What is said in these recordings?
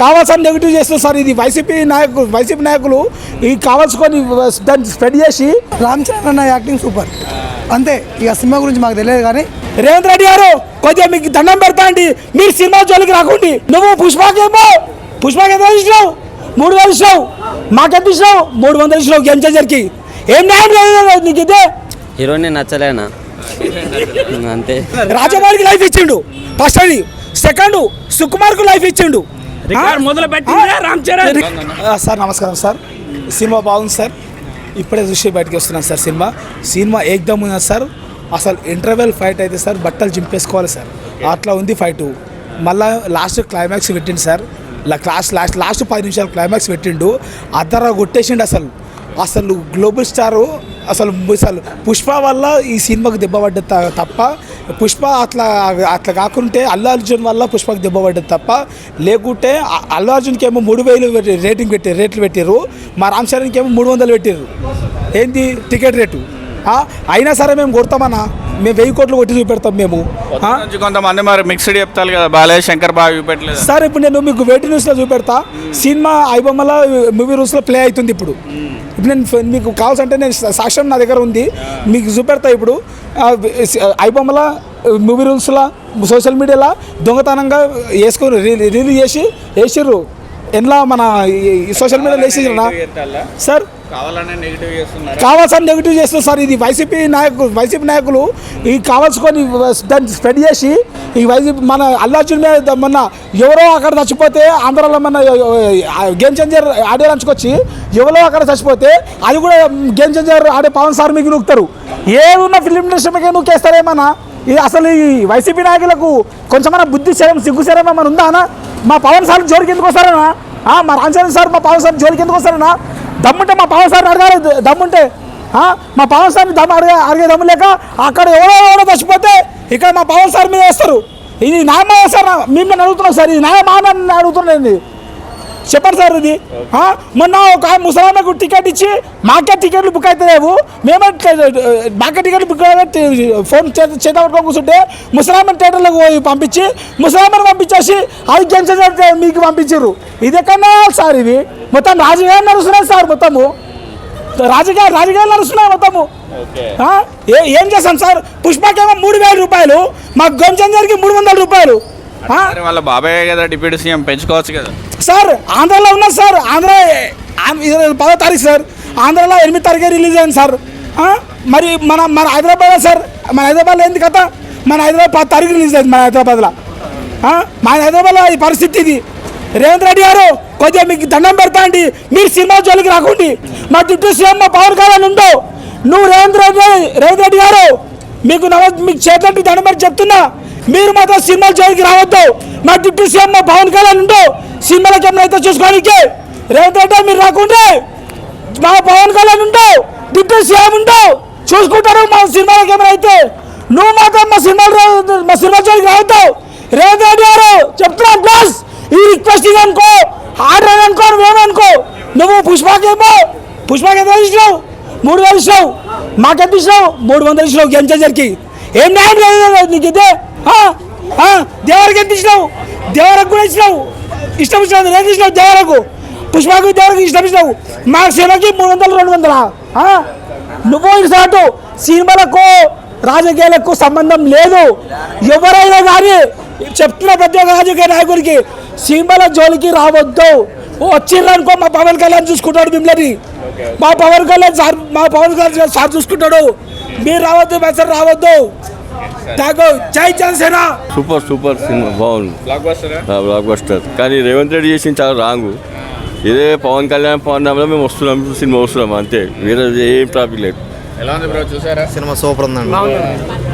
కావాల్సిన నెగిటివ్ చేస్తున్నారు సార్. ఇది వైసీపీ నాయకులు ఈ కావాల్సుకొని దాన్ని స్ప్రెడ్ చేసి. రామ్ చరణ్ అన్న యాక్టింగ్ సూపర్ అంతే. ఇక సినిమా గురించి మాకు తెలియదు కానీ రేవంత్ రెడ్డి గారు కొద్దిగా మీకు దండం పెడతా అండి, మీరు సినిమా జోలికి రాకండి. నువ్వు పుష్పకి ఎంత ఇచ్చినావు? 3,000 ఇచ్చినావు. మాకెంత ఇచ్చినావు? 300 ఇచ్చినావు. గేమ్ చేంజర్కి ఏం న్యాయం లేదు నీకు? ఇదే హీరోని నచ్చలేనా అంతే. రాజమౌళికి లైఫ్ ఇచ్చిండు ఫస్ట్, అది సెకండ్ సుకుమార్కు లైఫ్ ఇచ్చిండు. సార్ నమస్కారం సార్. సినిమా బాగుంది సార్. ఇప్పుడే చూసి బయటకు వస్తున్నాను సార్. సినిమా ఏకదమ్ ఉంది సార్. అసలు ఇంటర్వెల్ ఫైట్ అయితే సార్ బట్టలు చింపేసుకోవాలి సార్, అట్లా ఉంది ఫైటు. మళ్ళీ లాస్ట్ క్లైమాక్స్ పెట్టిండు సార్. లాస్ట్ 10 నిమిషాలు క్లైమాక్స్ పెట్టిండు, అద్దర కొట్టేసిండు. అసలు గ్లోబల్ స్టారు. అసలు పుష్ప వల్ల ఈ సినిమాకి దెబ్బ పడ్డది తప్ప, పుష్ప అట్లా కాకుంటే అల్లు అర్జున్ వల్ల పుష్పకి దెబ్బ పడ్డది తప్ప, లేకుంటే అల్లు అర్జున్కి ఏమో 3,000 రేట్లు పెట్టారు, మా రామ్ చరణ్కి ఏమో 300 పెట్టారు. ఏంది టికెట్ రేటు? అయినా సరే మేము కొడతామన్నా, మేము 1000 కోట్లు కొట్టి చూపెడతాం మేము. కొంతమంది మరి మిక్స్డ్ చెప్తారు కదా, బాలయ్య శంకర్ బాగా చూపెట్టలేదు సార్. ఇప్పుడు నేను మీకు వెయిట్ న్యూస్లో చూపెడతా. సినిమా ఐబొమ్మల మూవీ రూల్స్లో ప్లే అవుతుంది ఇప్పుడు నేను మీకు కావాల్సింటే నేను సాక్ష్యం నా దగ్గర ఉంది, మీకు చూపెడతా. ఇప్పుడు ఐబొమ్మల మూవీ రూల్స్లో సోషల్ మీడియాలో దొంగతనంగా వేసుకొని రిలీజ్ చేసి వేసిర్రు. ఎట్లా మన సోషల్ మీడియాలో వేసిర్రా సార్? కావాల్సిన నెగిటివ్ చేస్తున్నారు సార్. ఇది వైసీపీ నాయకులు ఈ కావాల్సుకొని దాన్ని స్ప్రెడ్ చేసి. ఈ వైసీపీ మన అల్లు అర్జున్ మీద మొన్న ఎవరో అక్కడ చచ్చిపోతే, ఆంధ్రాలో మన గేమ్ చేంజర్ ఆడే లంచుకొచ్చి ఎవరో అక్కడ చచ్చిపోతే అది కూడా గేమ్ చేంజర్ ఆడే పవన్ సార్ మీకు నూకుతారు. ఏమున్న ఫిలిం ఇండస్ట్రీ మీకు నూకేస్తారేమన్నా? అసలు ఈ వైసీపీ నాయకులకు కొంచెమన్నా బుద్ధి సిగ్గు శరం ఏమైనా ఉందా అన్న? మా పవన్ సార్ జోలికి ఎందుకు వస్తారన్నా? మా రామ్ చరణ్ సార్ మా పవన్ సార్ జోలికి ఎందుకు వస్తారన్నా? దమ్ముంటే మా పవన్ సార్ని అడగాలి. దమ్ముంటే మా పవన్ సార్ని అడిగే దమ్ము లేక అక్కడ ఎవరో చచ్చిపోతే ఇక్కడ మా పవన్ సార్ మీద వేస్తారు. ఇది న్యాయమా సార్? మిమ్మల్ని అడుగుతున్నాం సార్, ఇది న్యాయమా అని అడుగుతున్నాను. చెప్పండి సార్. ఇది మొన్న ఒక ముసలామెకు టికెట్ ఇచ్చి మాకే టికెట్లు బుక్ అయితే లేవు, మేమే మాకే టికెట్లు బుక్ ఫోన్ చేత పట్టుకొని కూర్చుంటే ముసలామెన్ థియేటర్లకు పంపించి ముసలామెన్ పంపించేసి అది గేమ్ చేంజర్ మీకు పంపించారు. ఇది ఎక్కడన్నా సార్? ఇది మొత్తం రాజకీయాలు నడుస్తున్నాయి సార్. మొత్తము రాజకీయాలు నడుస్తున్నాయి మొత్తము. ఏం చేస్తాం సార్? పుష్పకేమో 3,000 రూపాయలు, మాకు గేమ్ చేంజర్కి 300 రూపాయలు. వాళ్ళ బాబాయ్ కదా డిప్యూటీ సీఎం, పెంచుకోవచ్చు కదా సార్. ఆంధ్రాలో ఉన్నారు సార్. 10వ తారీఖు సార్. ఆంధ్రాలో 8వ తారీఖే రిలీజ్ అయింది సార్. మరి మన హైదరాబాద్ సార్, మన హైదరాబాద్లో ఏంది కథ? మన హైదరాబాద్ 10వ తారీఖు రిలీజ్ అయింది మన హైదరాబాద్లో. మన హైదరాబాద్లో ఈ పరిస్థితి ఇది. రేవంత్ రెడ్డి గారు కొద్దిగా మీకు దండం పెడతా అండి, మీరు సినిమా జోలికి రాకండి. మా డిప్యూటీ సీఎం మా పవన్ కళ్యాణ్ ఉండవు. నువ్వు రేవంత్ రెడ్డి గారు మీకు చేతులకి దండం పెట్టి చెప్తున్నా, మీరు మాత్రం సినిమా జోలికి రావద్దు. మా డిప్యూటీ సీఎం మా పవన్ కళ్యాణ్ ఉండవు. సినిమాలకి ఏమైనా చూసుకోవడానికి రేవంత్ రెడ్డి మీరు రాకుంటే మా పవన్ కళ్యాణ్ ఉండవు, డిప్యూటీ సీఎం ఉండవు, చూసుకుంటారు మా సినిమాలకి ఏమైనా అయితే. నువ్వు మాత్రం మా సినిమా జోలికి రావద్దు. రేవంత్ రెడ్డి గారు చెప్తున్నాను, ప్లస్ ఈ రిక్వెస్టింగ్ అనుకో, ఆర్డర్ అనుకో, నువ్వేమనుకో. నువ్వు పుష్పకి ఎంత ఇచ్చినావు? 3,000 ఇచ్చినావు. మాకెంత ఇచ్చినావు? 300 ఇచ్చినావు. గేమ్ చేంజర్కి ఏం న్యాయం లేదు నీకు? ఇదే దేవరకు ఎంత ఇచ్చినావు? దేవరకు కూడా ఇచ్చినావు. ఇష్టం ఇచ్చినావు. ఎంత ఇచ్చినావు దేవరకు? పుష్పకు దేవరకు ఇష్టం ఇచ్చినావు. మా సినిమాకి 300 200. నువ్వు ఇటు సినిమాలకు రాజకీయాలకు సంబంధం లేదు. ఎవరైనా కానీ చెప్తున్న ప్రతి ఒక్క రాజకీయ నాయకుడికి సినిమాల జోలికి రావద్దు. వచ్చిర్రనుకో మా పవన్ కళ్యాణ్ చూసుకుంటాడు మిమ్మల్ని. మా పవన్ కళ్యాణ్ సార్ చూసుకుంటాడు. మీరు రావద్దు, మెసేజ్ రావద్దు. జై జనసేన. సూపర్ సినిమా బాగుంది, బ్లాక్ బస్టర్. కానీ రేవంత్ రెడ్డి చేసింది చాలా రాంగు. ఇదే పవన్ కళ్యాణ్ మేము వస్తున్నాం, సినిమా వస్తున్నాం అంతే, వేరే ఏం ట్రాఫిక్ లేదు. ఎలా ఉంది బ్రో, చూసారా? సినిమా సూపర్ ఉందండి.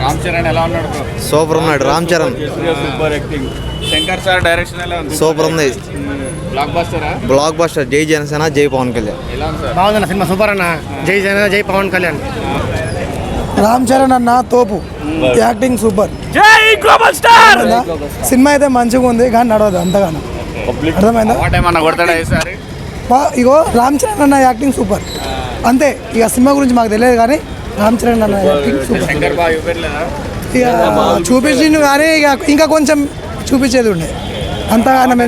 రామ్ చరణ్ ఎలా ఉన్నాడు బ్రో? సూపర్ ఉన్నాడు Ram Charan. Super acting. Shankar sir direction ఎలా ఉంది? సూపర్ ఉంది. Block buster. జై జనసేన, జై పవన్ కళ్యాణ్. ఎలా ఉంది సార్? బాగుందన్న సినిమా, సూపర్ అన్న. జై జనసేన, జై పవన్ కళ్యాణ్. రామ్ చరణ్ అన్న తోపు, యాక్టింగ్ సూపర్. జై గ్లోబల్ స్టార్. సినిమా అయితే మంచిగా ఉంది కానీ నడవదు అంతగానో. అర్థమైందా? ఇగో రామ్ చరణ్ అన్న యాక్టింగ్ సూపర్ అంతే. ఇక సినిమా గురించి మాకు తెలియదు కానీ రామ్ చరణ్ అన్న యాక్టింగ్ సూపర్. చూపెట్టలేదా? ఇక చూపించిండు కానీ ఇక ఇంకా కొంచెం చూపించేది ఉండే. అంతగానే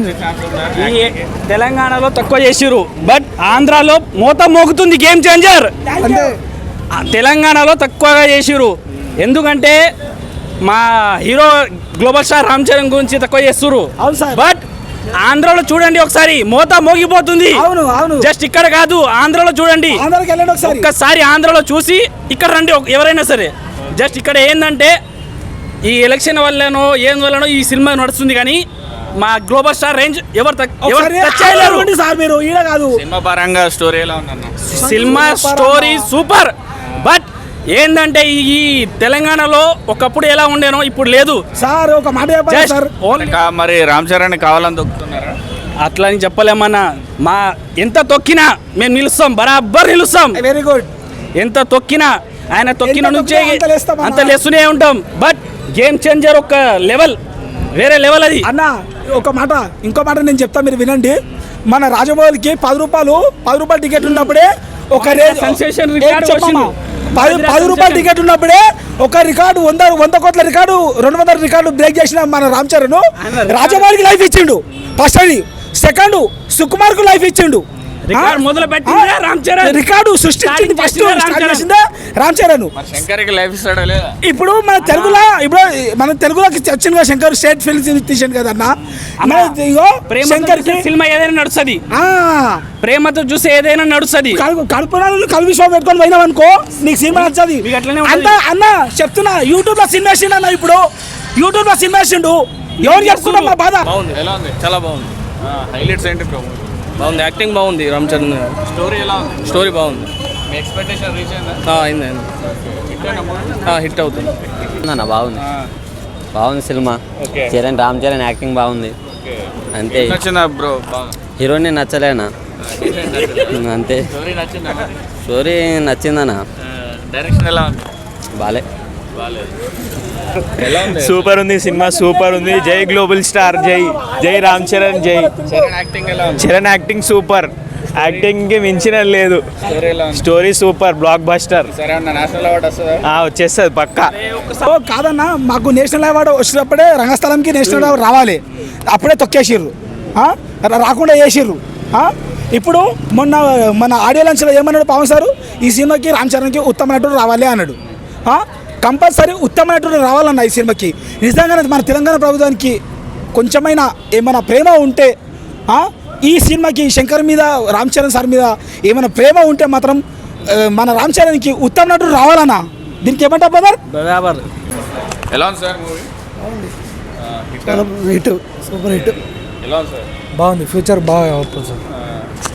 ఈ తెలంగాణలో తక్కువ చేసిర్రు బట్ ఆంధ్రాలో మోత మోగుతుంది గేమ్ చేంజర్. అంటే తెలంగాణలో తక్కువగా చేసిర్రు ఎందుకంటే మా hero global star Ram Charan గురించి తక్కువ చేస్తుర్రు. అవును సార్. బట్ ఆంధ్రాలో చూడండి ఒకసారి మోత మోగిపోతుంది. అవును అవును జస్ట్ ఇక్కడ కాదు ఆంధ్రాలో చూడండి. ఆంధ్రాకి వెళ్ళండి ఒకసారి. ఒక్కసారి ఆంధ్రాలో చూసి ఇక్కడ రండి ఎవరైనా సరే. జస్ట్ ఇక్కడ ఏంటంటే ఈ ఎలక్షన్ వల్లనో ఏం వల్లనో ఈ సినిమా నడుస్తుంది కానీ మా గ్లోబల్ స్టార్ రేంజ్ ఎవరు ఒకసారి touch చేయలేరు. ఆంధ్రాలో సార్ మీరు ఈడ కాదు. సినిమా పరంగా స్టోరీ ఎలా ఉందన్న? Cinema story super. బట్ ఏంటంటే ఈ తెలంగాణలో ఒకప్పుడు ఎలా ఉండేనో ఇప్పుడు లేదు. సార్ ఒక మాట చెప్పాలి Just సార్. only మరి రామ్ చరణ్ కావాలని దొక్కుతున్నారా? అట్లా అని చెప్పలేమన్నా. మా ఎంత తొక్కినా మేము నిలుస్తాం, బరాబర్ నిలుస్తాం. Very good. ఎంత తొక్కినా ఆయన తొక్కిన ఎంత నుంచే తొక్కినా అంత లేస్తామన్నా. అంత లేస్తూనే ఉంటాం. బట్ గేమ్ చేంజర్ ఒక లెవెల్, వేరే లెవెల్ అది. అన్న ఒక మాట ఇంకో మాట నేను చెప్తా మీరు వినండి. మన రాజమౌళికి 10 రూపాయలు టికెట్ ఉన్నప్పుడే ఒక Sensation ఏం record చెప్పమ్మా? వచ్చింది. 10 రూపాయల టికెట్ ఉన్నప్పుడే ఒక రికార్డు 100 కోట్ల రికార్డు 200 రికార్డు బ్రేక్ చేసిన మన రామ్ చరణ్ రాజమౌళికి లైఫ్ ఇచ్చిండు. ఫస్ట్ అది. సెకండ్ సుకుమార్ కు లైఫ్ ఇచ్చిండు. రికార్డ్ మొదలు పెట్టిందే రామ్ చరణ్. రికార్డు సృష్టించింది ఫస్ట్ రామ్ చరణ్. శంకర్కి లైఫ్ ఇస్తాడా లేదా? ఇప్పుడు మన తెలుగులోకి వచ్చింది కదా శంకర్, స్టేట్ ఫిల్మ్స్ తీసాను కదా అన్న. ఇగో శంకర్ సినిమా ఏదైనా నడుస్తుంది, ప్రేమతో చూస్తే ఏదైనా నడుస్తుంది. కడుపునాలు కలువి షో పెట్టుకొని పోయినావు అనుకో నీకు సినిమా నచ్చది. మీకు అట్లనే ఉంటది. అంత అన్న చెప్తున్నా యూట్యూబ్ లో సినిమా వేసిండు అన్న. ఇప్పుడు యూట్యూబ్ లో సినిమా వేసిండు. ఎవరు చెప్తున్నా మా బాధ. బాగుంది, ఎలా ఉంది? చాలా బాగుంది. హైలైట్స్ ఏంటి బ్రో? బాగుంది, యాక్టింగ్ బాగుంది రామ్ చరణ్. స్టోరీ ఎలా ఉంది? స్టోరీ బాగుంది. మీ ఎక్స్పెక్టేషన్ రీచ్ అయిందా? అయింది హిట్ అవుతుంది. అన్న బాగుంది, బాగుంది cinema. Okay. Ram Charan acting బాగుంది. అంతే. నచ్చిందా బ్రో? బాగా హీరోయిన్ నచ్చలేనా అంతే. స్టోరీ నచ్చిందా? స్టోరీ నచ్చిందన్న. డైరెక్షన్ ఎలా ఉంది? బాలే. ఎలా ఉంది? సూపర్ ఉంది సినిమా, సూపర్ ఉంది. జై గ్లోబల్ స్టార్, జై రామ్ చరణ్, జై చరణ్ యాక్టింగ్ ఎలా ఉంది? Charan acting super. యాక్టింగ్కి మించిన లేదు. స్టోరీ ఎలా ఉంది? Story super, block buster. సరే అన్న, నేషనల్ అవార్డు వస్తుందా? వచ్చేస్తుంది పక్కా. ఓ కాదన్న, మాకు నేషనల్ అవార్డు వచ్చినప్పుడే రంగస్థలంకి నేషనల్ అవార్డు రావాలి. అప్పుడే తొక్కేసిర్రు, రాకుండా చేసిర్రు. ఇప్పుడు మన ఆడియో లంచ్లో ఏమన్నాడు పవన్ సారు? ఈ సినిమాకి రామ్ చరణ్కి ఉత్తమ నటుడు రావాలి అన్నాడు. కంపల్సరీ ఉత్తమ నటుడు రావాలన్న ఈ సినిమాకి. నిజంగానే మన తెలంగాణ ప్రభుత్వానికి కొంచెమైనా ఏమైనా ప్రేమ ఉంటే, ఈ సినిమాకి శంకర్ మీద రామ్ చరణ్ సార్ మీద ఏమైనా ప్రేమ ఉంటే మాత్రం మన రామ్ చరణ్కి ఉత్తమ నటుడు రావాలన్నా. దీనికి ఏమంటా బ్రదర్? బరాబర్. ఎలా ఉంది sir movie? Hit, super hit. ఎలా ఉంది సార్? బాగుంది, ఫ్యూచర్ బాగా అవుతుంది సార్.